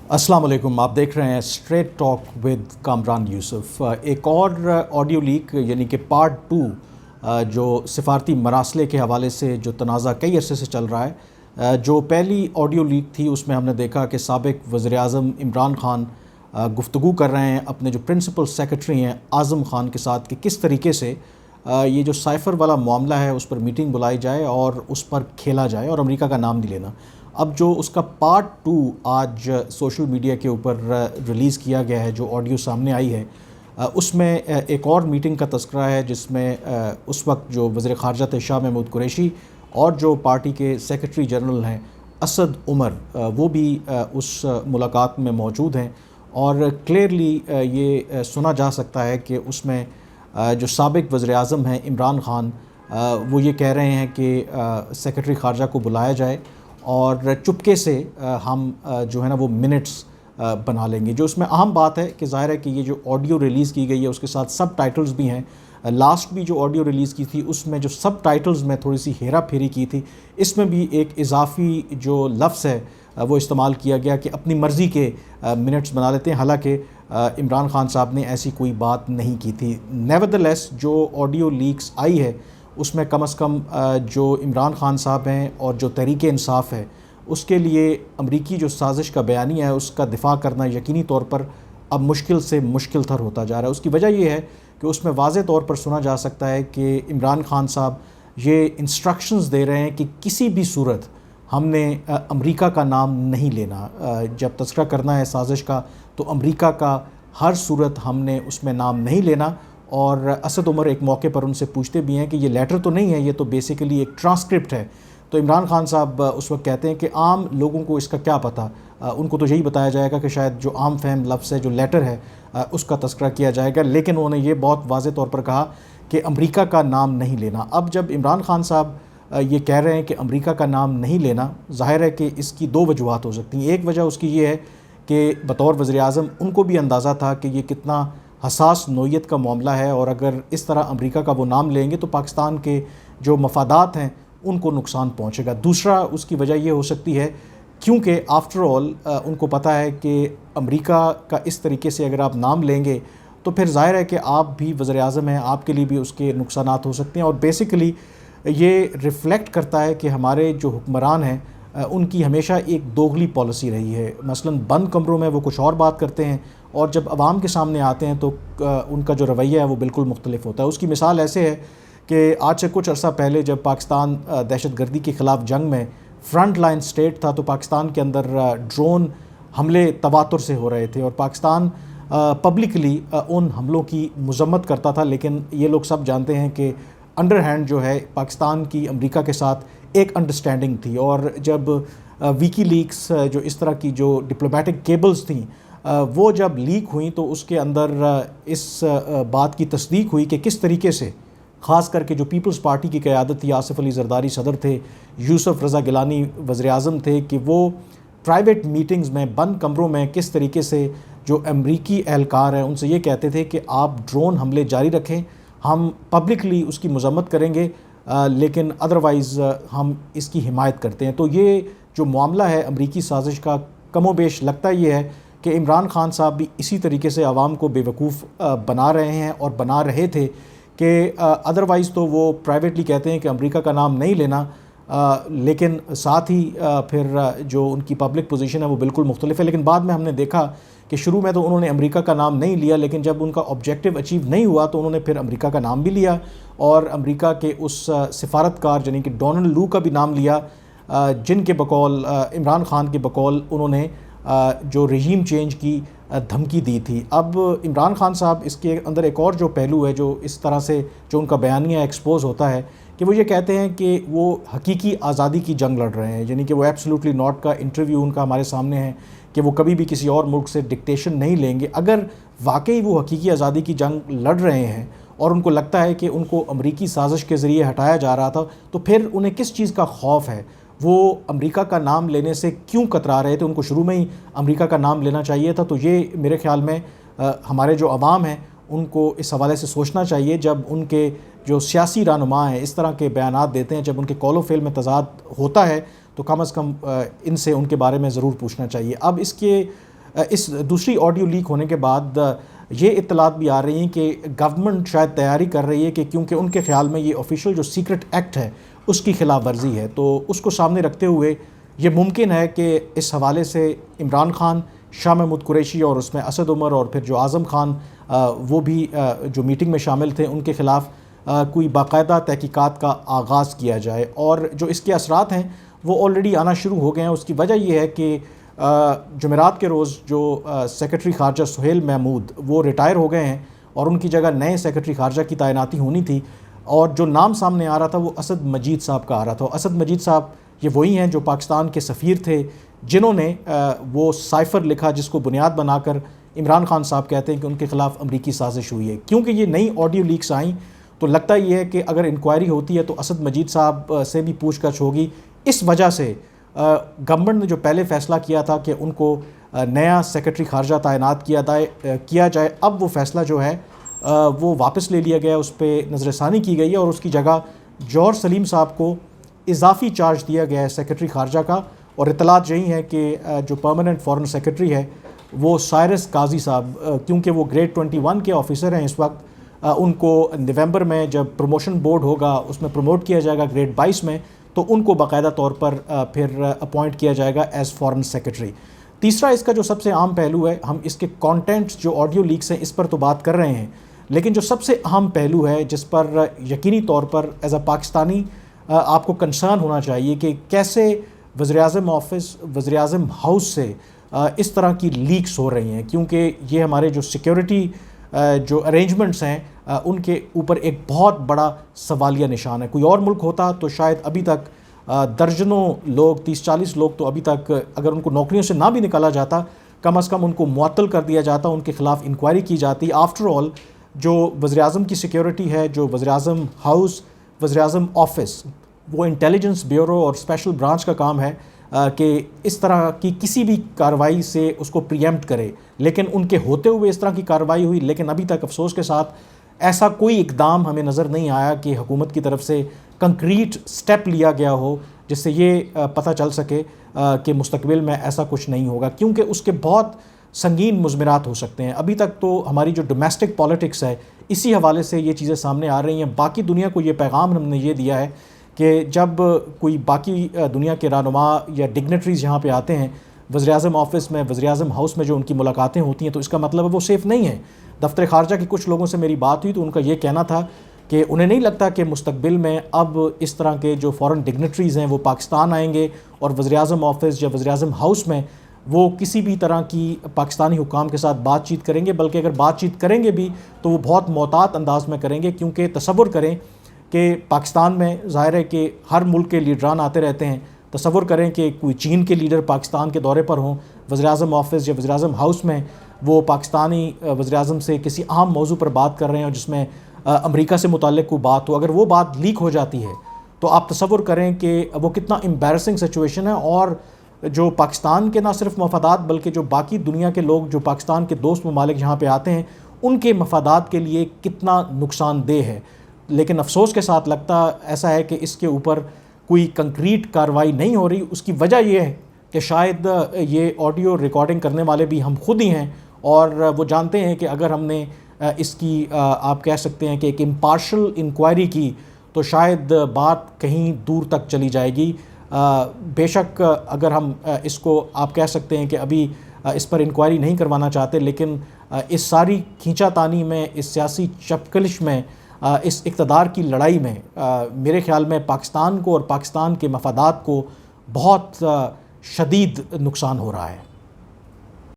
السلام علیکم، آپ دیکھ رہے ہیں اسٹریٹ ٹاک ود کامران یوسف۔ ایک اور آڈیو لیک یعنی کہ پارٹ 2 جو سفارتی مراسلے کے حوالے سے جو تنازع کئی عرصے سے چل رہا ہے۔ جو پہلی آڈیو لیک تھی اس میں ہم نے دیکھا کہ سابق وزیر اعظم عمران خان گفتگو کر رہے ہیں اپنے جو پرنسپل سیکرٹری ہیں اعظم خان کے ساتھ کہ کس طریقے سے یہ جو سائفر والا معاملہ ہے اس پر میٹنگ بلائی جائے اور اس پر کھیلا جائے اور امریکہ کا نام نہیں لینا۔ اب جو اس کا پارٹ 2 آج سوشل میڈیا کے اوپر ریلیز کیا گیا ہے، جو آڈیو سامنے آئی ہے، اس میں ایک اور میٹنگ کا تذکرہ ہے جس میں اس وقت جو وزیر خارجہ تھے شاہ محمود قریشی اور جو پارٹی کے سیکرٹری جنرل ہیں اسد عمر، وہ بھی اس ملاقات میں موجود ہیں، اور کلیئرلی یہ سنا جا سکتا ہے کہ اس میں جو سابق وزیر اعظم ہیں عمران خان، وہ یہ کہہ رہے ہیں کہ سیکرٹری خارجہ کو بلایا جائے اور چپکے سے ہم جو ہے نا وہ منٹس بنا لیں گے۔ جو اس میں اہم بات ہے کہ ظاہر ہے کہ یہ جو آڈیو ریلیز کی گئی ہے اس کے ساتھ سب ٹائٹلز بھی ہیں۔ لاسٹ بھی جو آڈیو ریلیز کی تھی اس میں جو سب ٹائٹلز میں تھوڑی سی ہیرا پھیری کی تھی، اس میں بھی ایک اضافی جو لفظ ہے وہ استعمال کیا گیا کہ اپنی مرضی کے منٹس بنا لیتے ہیں، حالانکہ عمران خان صاحب نے ایسی کوئی بات نہیں کی تھی۔ نیوردلیس جو آڈیو لیکس آئی ہے اس میں کم از کم جو عمران خان صاحب ہیں اور جو تحریک انصاف ہے اس کے لیے امریکی جو سازش کا بیانیہ ہے اس کا دفاع کرنا یقینی طور پر اب مشکل سے مشکل تر ہوتا جا رہا ہے۔ اس کی وجہ یہ ہے کہ اس میں واضح طور پر سنا جا سکتا ہے کہ عمران خان صاحب یہ انسٹرکشنز دے رہے ہیں کہ کسی بھی صورت ہم نے امریکہ کا نام نہیں لینا۔ جب تذکرہ کرنا ہے سازش کا تو امریکہ کا ہر صورت ہم نے اس میں نام نہیں لینا۔ اور اسد عمر ایک موقع پر ان سے پوچھتے بھی ہیں کہ یہ لیٹر تو نہیں ہے، یہ تو بیسیکلی ایک ٹرانسکرپٹ ہے۔ تو عمران خان صاحب اس وقت کہتے ہیں کہ عام لوگوں کو اس کا کیا پتہ، ان کو تو یہی بتایا جائے گا کہ شاید جو عام فہم لفظ ہے جو لیٹر ہے اس کا تذکرہ کیا جائے گا، لیکن انہوں نے یہ بہت واضح طور پر کہا کہ امریکہ کا نام نہیں لینا۔ اب جب عمران خان صاحب یہ کہہ رہے ہیں کہ امریکہ کا نام نہیں لینا، ظاہر ہے کہ اس کی دو وجوہات ہو سکتی ہیں۔ ایک وجہ اس کی یہ ہے کہ بطور وزیر اعظم ان کو بھی اندازہ تھا کہ یہ کتنا حساس نوعیت کا معاملہ ہے، اور اگر اس طرح امریکہ کا وہ نام لیں گے تو پاکستان کے جو مفادات ہیں ان کو نقصان پہنچے گا۔ دوسرا اس کی وجہ یہ ہو سکتی ہے کیونکہ آفٹر آل ان کو پتہ ہے کہ امریکہ کا اس طریقے سے اگر آپ نام لیں گے تو پھر ظاہر ہے کہ آپ بھی وزیر اعظم ہیں، آپ کے لیے بھی اس کے نقصانات ہو سکتے ہیں، اور بیسیکلی یہ ریفلیکٹ کرتا ہے کہ ہمارے جو حکمران ہیں ان کی ہمیشہ ایک دوغلی پالیسی رہی ہے۔ مثلاً بند کمروں میں وہ کچھ اور بات کرتے ہیں اور جب عوام کے سامنے آتے ہیں تو ان کا جو رویہ ہے وہ بالکل مختلف ہوتا ہے۔ اس کی مثال ایسے ہے کہ آج سے کچھ عرصہ پہلے جب پاکستان دہشت گردی کے خلاف جنگ میں فرنٹ لائن سٹیٹ تھا تو پاکستان کے اندر ڈرون حملے تواتر سے ہو رہے تھے، اور پاکستان پبلکلی ان حملوں کی مذمت کرتا تھا، لیکن یہ لوگ سب جانتے ہیں کہ انڈر ہینڈ جو ہے پاکستان کی امریکہ کے ساتھ ایک انڈرسٹینڈنگ تھی، اور جب ویکی لیکس جو اس طرح کی جو ڈپلومیٹک کیبلز تھیں وہ جب لیک ہوئیں تو اس کے اندر اس بات کی تصدیق ہوئی کہ کس طریقے سے خاص کر کے جو پیپلز پارٹی کی قیادت تھی، آصف علی زرداری صدر تھے، یوسف رضا گیلانی وزیر اعظم تھے، کہ وہ پرائیویٹ میٹنگز میں بند کمروں میں کس طریقے سے جو امریکی اہلکار ہیں ان سے یہ کہتے تھے کہ آپ ڈرون حملے جاری رکھیں، ہم پبلکلی اس کی مذمت کریں گے لیکن ادروائز ہم اس کی حمایت کرتے ہیں۔ تو یہ جو معاملہ ہے امریکی سازش کا، کم و بیش لگتا یہ ہے کہ عمران خان صاحب بھی اسی طریقے سے عوام کو بے وقوف بنا رہے ہیں اور بنا رہے تھے کہ ادروائز تو وہ پرائیویٹلی کہتے ہیں کہ امریکہ کا نام نہیں لینا، لیکن ساتھ ہی پھر جو ان کی پبلک پوزیشن ہے وہ بالکل مختلف ہے۔ لیکن بعد میں ہم نے دیکھا کہ شروع میں تو انہوں نے امریکہ کا نام نہیں لیا، لیکن جب ان کا آبجیکٹیو اچیو نہیں ہوا تو انہوں نے پھر امریکہ کا نام بھی لیا، اور امریکہ کے اس سفارتکار یعنی کہ ڈونلڈ لو کا بھی نام لیا، جن کے بقول عمران خان کے بقول انہوں نے جو رژیم چینج کی دھمکی دی تھی۔ اب عمران خان صاحب اس کے اندر ایک اور جو پہلو ہے جو اس طرح سے جو ان کا بیانیہ ایکسپوز ہوتا ہے کہ وہ یہ کہتے ہیں کہ وہ حقیقی آزادی کی جنگ لڑ رہے ہیں، یعنی کہ وہ ایبسلیوٹلی ناٹ کا انٹرویو ان کا ہمارے سامنے ہے کہ وہ کبھی بھی کسی اور ملک سے ڈکٹیشن نہیں لیں گے۔ اگر واقعی وہ حقیقی آزادی کی جنگ لڑ رہے ہیں اور ان کو لگتا ہے کہ ان کو امریکی سازش کے ذریعے ہٹایا جا رہا تھا تو پھر انہیں کس چیز کا خوف ہے؟ وہ امریکہ کا نام لینے سے کیوں کترا رہے تھے؟ ان کو شروع میں ہی امریکہ کا نام لینا چاہیے تھا۔ تو یہ میرے خیال میں ہمارے جو عوام ہیں ان کو اس حوالے سے سوچنا چاہیے، جب ان کے جو سیاسی رہنما ہیں اس طرح کے بیانات دیتے ہیں، جب ان کے قول و فعل میں تضاد ہوتا ہے تو کم از کم ان سے ان کے بارے میں ضرور پوچھنا چاہیے۔ اب اس کے اس دوسری آڈیو لیک ہونے کے بعد یہ اطلاعات بھی آ رہی ہیں کہ گورنمنٹ شاید تیاری کر رہی ہے کہ کیونکہ ان کے خیال میں یہ آفیشیل جو سیکرٹ ایکٹ ہے اس کی خلاف ورزی ہے، تو اس کو سامنے رکھتے ہوئے یہ ممکن ہے کہ اس حوالے سے عمران خان، شاہ محمود قریشی اور اس میں اسد عمر اور پھر جو اعظم خان وہ بھی جو میٹنگ میں شامل تھے، ان کے خلاف کوئی باقاعدہ تحقیقات کا آغاز کیا جائے، اور جو اس کے اثرات ہیں وہ آلریڈی آنا شروع ہو گئے ہیں۔ اس کی وجہ یہ ہے کہ جمعرات کے روز جو سیکرٹری خارجہ سہیل محمود وہ ریٹائر ہو گئے ہیں اور ان کی جگہ نئے سیکرٹری خارجہ کی تعیناتی ہونی تھی، اور جو نام سامنے آ رہا تھا وہ اسد مجید صاحب کا آ رہا تھا۔ اسد مجید صاحب یہ وہی ہیں جو پاکستان کے سفیر تھے، جنہوں نے وہ سائفر لکھا جس کو بنیاد بنا کر عمران خان صاحب کہتے ہیں کہ ان کے خلاف امریکی سازش ہوئی ہے۔ کیونکہ یہ نئی آڈیو لیکس آئیں تو لگتا یہ ہے کہ اگر انکوائری ہوتی ہے تو اسد مجید صاحب سے بھی پوچھ گچھ ہوگی۔ اس وجہ سے گورنمنٹ نے جو پہلے فیصلہ کیا تھا کہ ان کو نیا سیکرٹری خارجہ تعینات کیا جائے، اب وہ فیصلہ جو ہے وہ واپس لے لیا گیا، اس پہ نظر ثانی کی گئی ہے، اور اس کی جگہ جوہر سلیم صاحب کو اضافی چارج دیا گیا ہے سیکرٹری خارجہ کا۔ اور اطلاعات یہی ہیں کہ جو پرماننٹ فارن سیکرٹری ہے وہ سائرس قاضی صاحب، کیونکہ وہ گریڈ 21 کے آفیسر ہیں اس وقت، ان کو نومبر میں جب پروموشن بورڈ ہوگا اس میں پروموٹ کیا جائے گا گریڈ 22 میں، تو ان کو باقاعدہ طور پر پھر اپوائنٹ کیا جائے گا ایز فارن سیکرٹری۔ تیسرا اس کا جو سب سے عام پہلو ہے، ہم اس کے کانٹینٹس جو آڈیو لیکس ہیں اس پر تو بات کر رہے ہیں، لیکن جو سب سے اہم پہلو ہے جس پر یقینی طور پر ایز اے پاکستانی آپ کو کنسرن ہونا چاہیے کہ کیسے وزیراعظم آفس، وزیراعظم ہاؤس سے اس طرح کی لیکس ہو رہی ہیں، کیونکہ یہ ہمارے جو سیکیورٹی جو ارینجمنٹس ہیں ان کے اوپر ایک بہت بڑا سوالیہ نشان ہے۔ کوئی اور ملک ہوتا تو شاید ابھی تک درجنوں لوگ، 30-40 لوگ تو ابھی تک اگر ان کو نوکریوں سے نہ بھی نکالا جاتا، کم از کم ان کو معطل کر دیا جاتا، ان کے خلاف انکوائری کی جاتی۔ آفٹر آل جو وزیراعظم کی سیکیورٹی ہے، جو وزیراعظم ہاؤس، وزیراعظم آفس، وہ انٹیلیجنس بیورو اور اسپیشل برانچ کا کام ہے کہ اس طرح کی کسی بھی کارروائی سے اس کو پریمپٹ کرے، لیکن ان کے ہوتے ہوئے اس طرح کی کارروائی ہوئی، لیکن ابھی تک افسوس کے ساتھ ایسا کوئی اقدام ہمیں نظر نہیں آیا کہ حکومت کی طرف سے کنکریٹ سٹیپ لیا گیا ہو جس سے یہ پتہ چل سکے کہ مستقبل میں ایسا کچھ نہیں ہوگا، کیونکہ اس کے بہت سنگین مضمرات ہو سکتے ہیں۔ ابھی تک تو ہماری جو ڈومیسٹک پالیٹکس ہے اسی حوالے سے یہ چیزیں سامنے آ رہی ہیں۔ باقی دنیا کو یہ پیغام ہم نے یہ دیا ہے کہ جب کوئی باقی دنیا کے رہنما یا ڈگنیٹریز یہاں پہ آتے ہیں وزیراعظم آفس میں، وزیراعظم ہاؤس میں جو ان کی ملاقاتیں ہوتی ہیں، تو اس کا مطلب ہے وہ سیف نہیں ہے۔ دفتر خارجہ کے کچھ لوگوں سے میری بات ہوئی تو ان کا یہ کہنا تھا کہ انہیں نہیں لگتا کہ مستقبل میں اب اس طرح کے جو فارن ڈگنیٹریز ہیں وہ پاکستان آئیں گے اور وزیراعظم آفس یا وزیراعظم ہاؤس میں وہ کسی بھی طرح کی پاکستانی حکام کے ساتھ بات چیت کریں گے، بلکہ اگر بات چیت کریں گے بھی تو وہ بہت محتاط انداز میں کریں گے، کیونکہ تصور کریں کہ پاکستان میں ظاہر ہے کہ ہر ملک کے لیڈران آتے رہتے ہیں۔ تصور کریں کہ کوئی چین کے لیڈر پاکستان کے دورے پر ہوں، وزیراعظم آفس یا وزیراعظم ہاؤس میں وہ پاکستانی وزیراعظم سے کسی اہم موضوع پر بات کر رہے ہیں اور جس میں امریکہ سے متعلق کوئی بات ہو، اگر وہ بات لیک ہو جاتی ہے تو آپ تصور کریں کہ وہ کتنا امبیرسنگ سچویشن ہے، اور جو پاکستان کے نہ صرف مفادات بلکہ جو باقی دنیا کے لوگ جو پاکستان کے دوست ممالک یہاں پہ آتے ہیں ان کے مفادات کے لیے کتنا نقصان دہ ہے۔ لیکن افسوس کے ساتھ لگتا ایسا ہے کہ اس کے اوپر کوئی کنکریٹ کارروائی نہیں ہو رہی۔ اس کی وجہ یہ ہے کہ شاید یہ آڈیو ریکارڈنگ کرنے والے بھی ہم خود ہی ہیں، اور وہ جانتے ہیں کہ اگر ہم نے اس کی آپ کہہ سکتے ہیں کہ ایک امپارشل انکوائری کی تو شاید بات کہیں دور تک چلی جائے گی۔ بے شک اگر ہم اس کو آپ کہہ سکتے ہیں کہ ابھی اس پر انکوائری نہیں کروانا چاہتے، لیکن اس ساری کھینچا تانی میں، اس سیاسی چپکلش میں، اس اقتدار کی لڑائی میں میرے خیال میں پاکستان کو اور پاکستان کے مفادات کو بہت شدید نقصان ہو رہا ہے۔